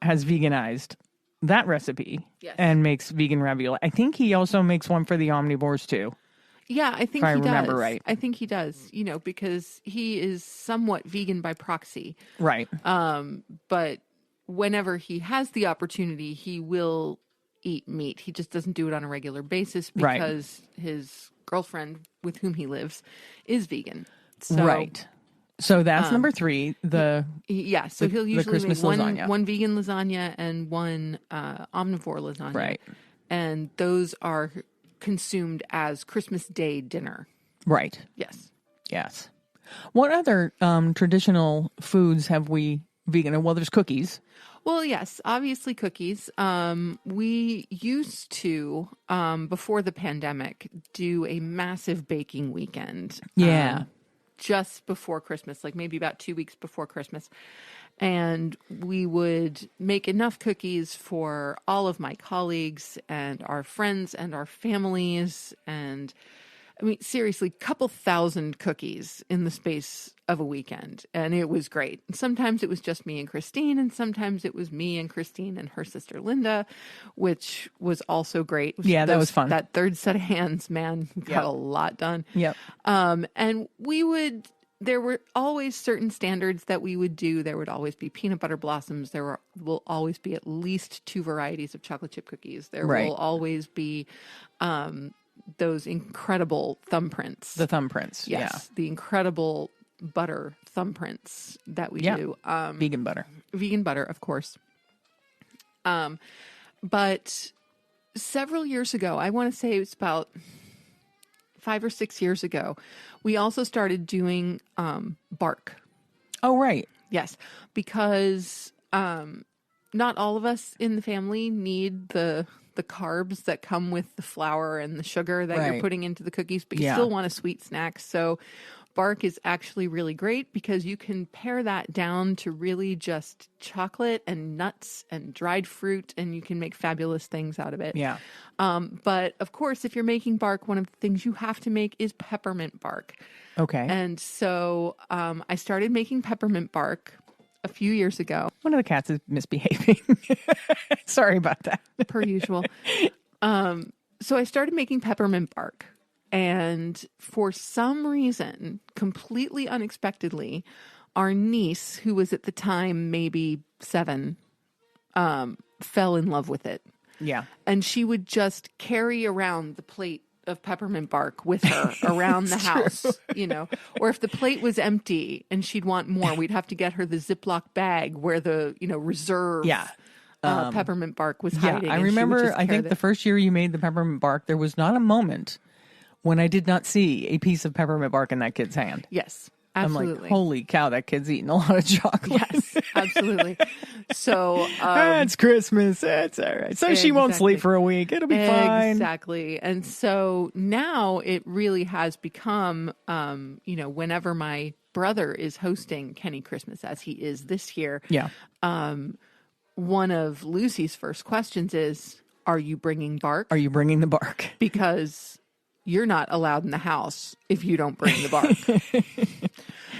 has veganized that recipe and makes vegan ravioli. I think he also makes one for the omnivores too. Yeah, I think if I remember right. I think he does, because he is somewhat vegan by proxy. Right. But whenever he has the opportunity, he will eat meat. He just doesn't do it on a regular basis because his girlfriend with whom he lives is vegan. So, right. So that's number three. So he'll usually make one vegan lasagna and one omnivore lasagna. Right. And those are consumed as Christmas Day dinner. Right. Yes. What other traditional foods have we vegan? Well, there's cookies. Well, yes, obviously cookies. We used to, before the pandemic, do a massive baking weekend. Yeah. Just before Christmas, like maybe about 2 weeks before Christmas. And we would make enough cookies for all of my colleagues and our friends and our families. And seriously, a couple thousand cookies in the space of a weekend. And it was great. And sometimes it was just me and Christine, and sometimes it was me and Christine and her sister Linda, which was also great. Yeah, that was fun. That third set of hands, man, we got a lot done. Yep. And there were always certain standards that we would do. There would always be peanut butter blossoms. There will always be at least 2 varieties of chocolate chip cookies. There will always be those incredible thumbprints. The thumbprints, yes, the incredible butter thumbprints that we do. Vegan butter. Vegan butter, of course. But several years ago, I want to say it was about 5 or 6 years ago, we also started doing bark. Oh, right. Yes, because not all of us in the family need the carbs that come with the flour and the sugar that you're putting into the cookies, but you still want a sweet snack. So bark is actually really great because you can pare that down to really just chocolate and nuts and dried fruit, and you can make fabulous things out of it. Yeah. But of course, if you're making bark, one of the things you have to make is peppermint bark. Okay. And so I started making peppermint bark a few years ago. One of the cats is misbehaving. Sorry about that. Per usual. So I started making peppermint bark. And for some reason, completely unexpectedly, our niece, who was at the time maybe 7, fell in love with it. Yeah. And she would just carry around the plate of peppermint bark with her around the house, you know, or if the plate was empty and she'd want more, we'd have to get her the Ziploc bag where the, you know, reserve peppermint bark was hiding. Yeah, I remember, I think the first year you made the peppermint bark, there was not a moment when I did not see a piece of peppermint bark in that kid's hand. Yes, absolutely. I'm like, holy cow, that kid's eating a lot of chocolate. Yes, absolutely. So it's Christmas. That's all right. So she won't sleep for a week. It'll be fine. Exactly. And so now it really has become, you know, whenever my brother is hosting Kenny Christmas, as he is this year, one of Lucy's first questions is, are you bringing bark? Are you bringing the bark? Because you're not allowed in the house if you don't bring the bark.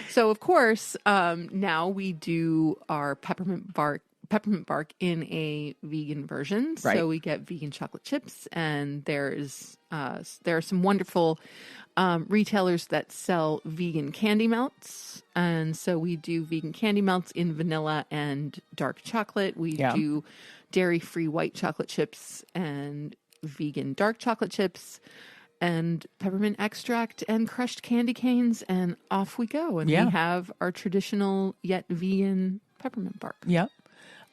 So, of course, now we do our peppermint bark in a vegan version. Right. So we get vegan chocolate chips, and there are some wonderful retailers that sell vegan candy melts. And so we do vegan candy melts in vanilla and dark chocolate. We do dairy-free white chocolate chips and vegan dark chocolate chips, and peppermint extract and crushed candy canes, and off we go. And we have our traditional yet vegan peppermint bark. Yeah.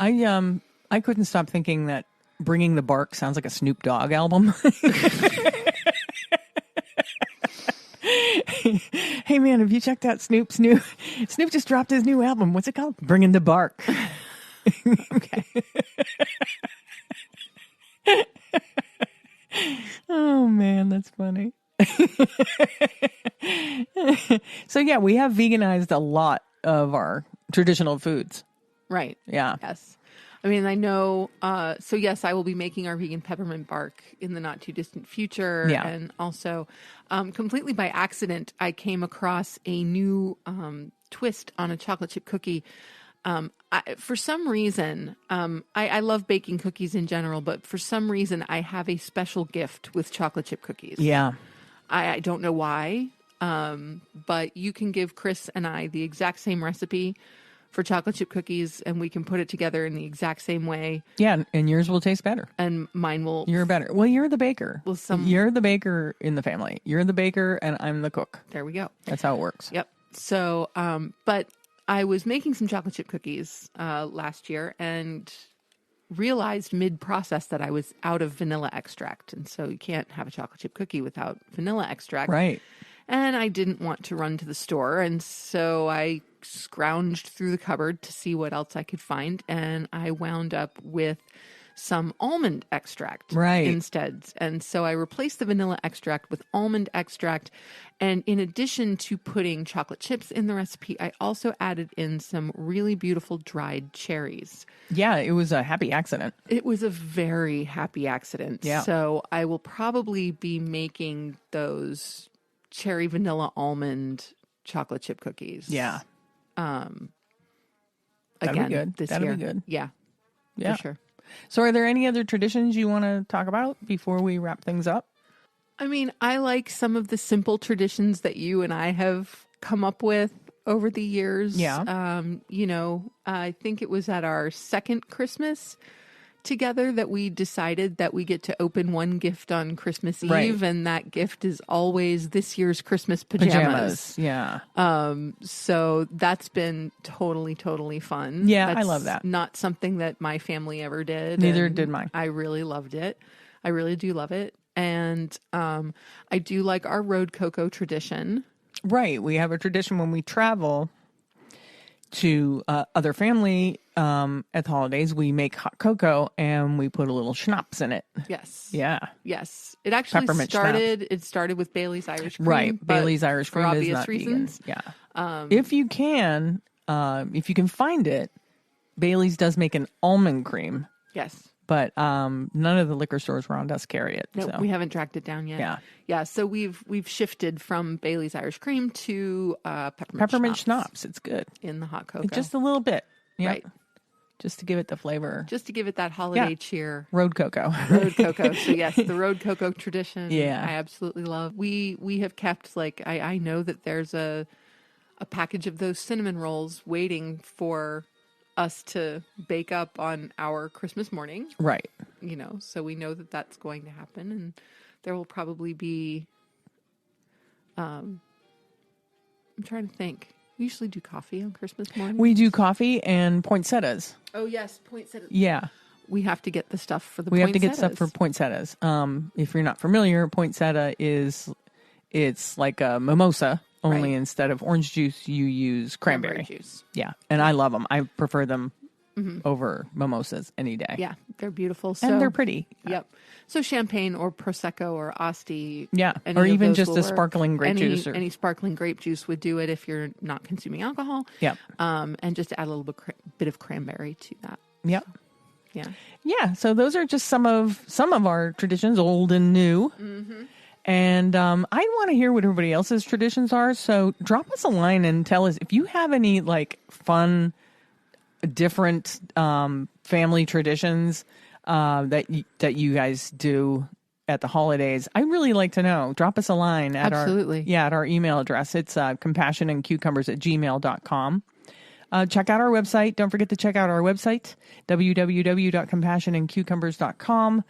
I couldn't stop thinking that Bringing the Bark sounds like a Snoop Dogg album. Hey man, have you checked out Snoop just dropped his new album. What's it called? Bringing the Bark. Okay. Oh man, that's funny. So yeah, we have veganized a lot of our traditional foods. Right. Yeah. Yes. I mean, I know, so yes, I will be making our vegan peppermint bark in the not too distant future. Yeah. And also, completely by accident, I came across a new twist on a chocolate chip cookie. For some reason, I love baking cookies in general, but for some reason, I have a special gift with chocolate chip cookies. Yeah. I don't know why, but you can give Chris and I the exact same recipe for chocolate chip cookies, and we can put it together in the exact same way. Yeah, and yours will taste better. And mine will... You're better. Well, you're the baker. Well, You're the baker in the family. You're the baker, and I'm the cook. There we go. That's how it works. Yep. So, but I was making some chocolate chip cookies last year and realized mid-process that I was out of vanilla extract. And so you can't have a chocolate chip cookie without vanilla extract. Right. And I didn't want to run to the store. And so I scrounged through the cupboard to see what else I could find. And I wound up with some almond extract instead. And so I replaced the vanilla extract with almond extract. And in addition to putting chocolate chips in the recipe, I also added in some really beautiful dried cherries. Yeah, it was a happy accident. It was a very happy accident. Yeah. So I will probably be making those cherry vanilla almond chocolate chip cookies. Yeah. Again, That'll be good. This That'll year. be good. Yeah. Yeah. For sure. So are there any other traditions you want to talk about before we wrap things up? I mean, I like some of the simple traditions that you and I have come up with over the years. Yeah. You know, I think it was at our second Christmas together that we decided that we get to open one gift on Christmas Eve, and that gift is always this year's Christmas pajamas. Yeah. So that's been totally fun. Yeah, that's I love that. Not something that my family ever did. Neither did mine. I really loved it. I really do love it. And I do like our road cocoa tradition. Right. We have a tradition when we travel to other family at the holidays, we make hot cocoa and we put a little schnapps in it. Yes. Yeah. Yes. It actually Peppermint started with Bailey's Irish cream. Right. but Bailey's Irish cream for is obvious not reasons. vegan. Yeah. If you can find it, Bailey's does make an almond cream. Yes. But none of the liquor stores around us carry it. No, so. we haven't tracked it down yet. Yeah. Yeah. So we've shifted from Bailey's Irish cream to peppermint schnapps. It's good. In the hot cocoa. Just a little bit. Yep. Right. Just to give it the flavor. Just to give it that holiday cheer. Road cocoa. Road cocoa. So yes, the road cocoa tradition. Yeah. I absolutely love. We have kept I know that there's a package of those cinnamon rolls waiting for us to bake up on our Christmas morning. Right. So we know that that's going to happen, and there will probably be, I'm trying to think. We usually do coffee on Christmas morning. We do coffee and poinsettias. Oh yes, poinsettias. Yeah. We have to get the stuff for the We poinsettias. have to get stuff for poinsettias. If you're not familiar, poinsettia it's like a mimosa. Only instead of orange juice, you use cranberry juice. Yeah, and I love them. I prefer them over mimosas any day. Yeah, they're beautiful. And they're pretty. Yep. So champagne or Prosecco or Asti. Yeah, or even just a sparkling grape juice. Any sparkling grape juice would do it if you're not consuming alcohol. Yeah. And just add a little bit of cranberry to that. Yep. Yeah. Yeah, so those are just some of our traditions, old and new. Mm-hmm. And I want to hear what everybody else's traditions are. So drop us a line and tell us if you have any fun, different family traditions that you guys do at the holidays. I really like to know. Drop us a line at our email address. It's compassionandcucumbers@gmail.com. Check out our website. Don't forget to check out our website, www.compassionandcucumbers.com.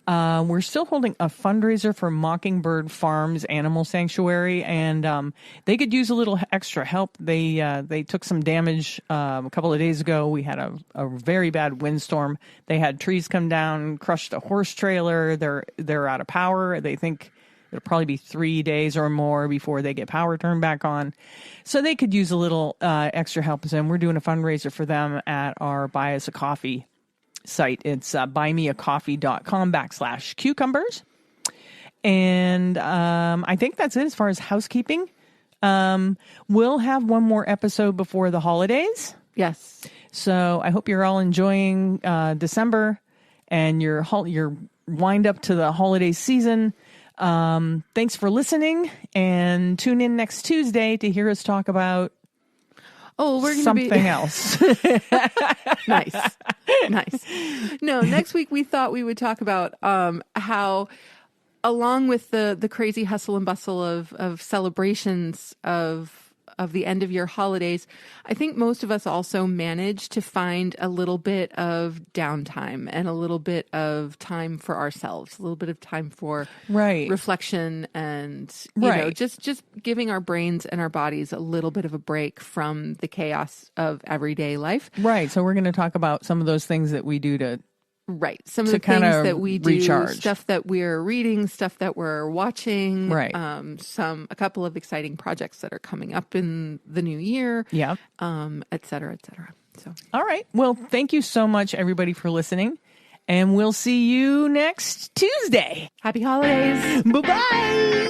We're still holding a fundraiser for Mockingbird Farms Animal Sanctuary, and they could use a little extra help. They took some damage a couple of days ago. We had a very bad windstorm. They had trees come down, crushed a horse trailer. They're out of power. They think it'll probably be 3 days or more before they get power turned back on. So they could use a little extra help. And we're doing a fundraiser for them at our Buy Us a Coffee site. It's buymeacoffee.com/cucumbers. And I think that's it as far as housekeeping. We'll have one more episode before the holidays. Yes. So I hope you're all enjoying December and your wind up to the holiday season. Thanks for listening, and tune in next Tuesday to hear us talk about we're going to something else. Nice. No, next week we thought we would talk about how, along with the crazy hustle and bustle of celebrations of the end of year holidays, I think most of us also manage to find a little bit of downtime and a little bit of time for ourselves, a little bit of time for reflection and you know, just giving our brains and our bodies a little bit of a break from the chaos of everyday life. Right. So we're going to talk about some of those things that we do to some of the things that we do, recharge. Stuff that we're reading, stuff that we're watching, right. A couple of exciting projects that are coming up in the new year, yeah, et cetera, et cetera. So, all right. Well, thank you so much, everybody, for listening, and we'll see you next Tuesday. Happy holidays. Bye-bye.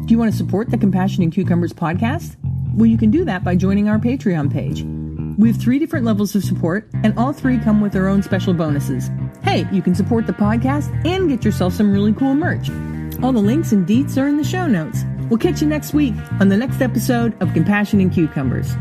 Do you want to support the Compassion and Cucumbers podcast? Well, you can do that by joining our Patreon page. We have 3 different levels of support, and all 3 come with their own special bonuses. Hey, you can support the podcast and get yourself some really cool merch. All the links and deets are in the show notes. We'll catch you next week on the next episode of Compassion and Cucumbers.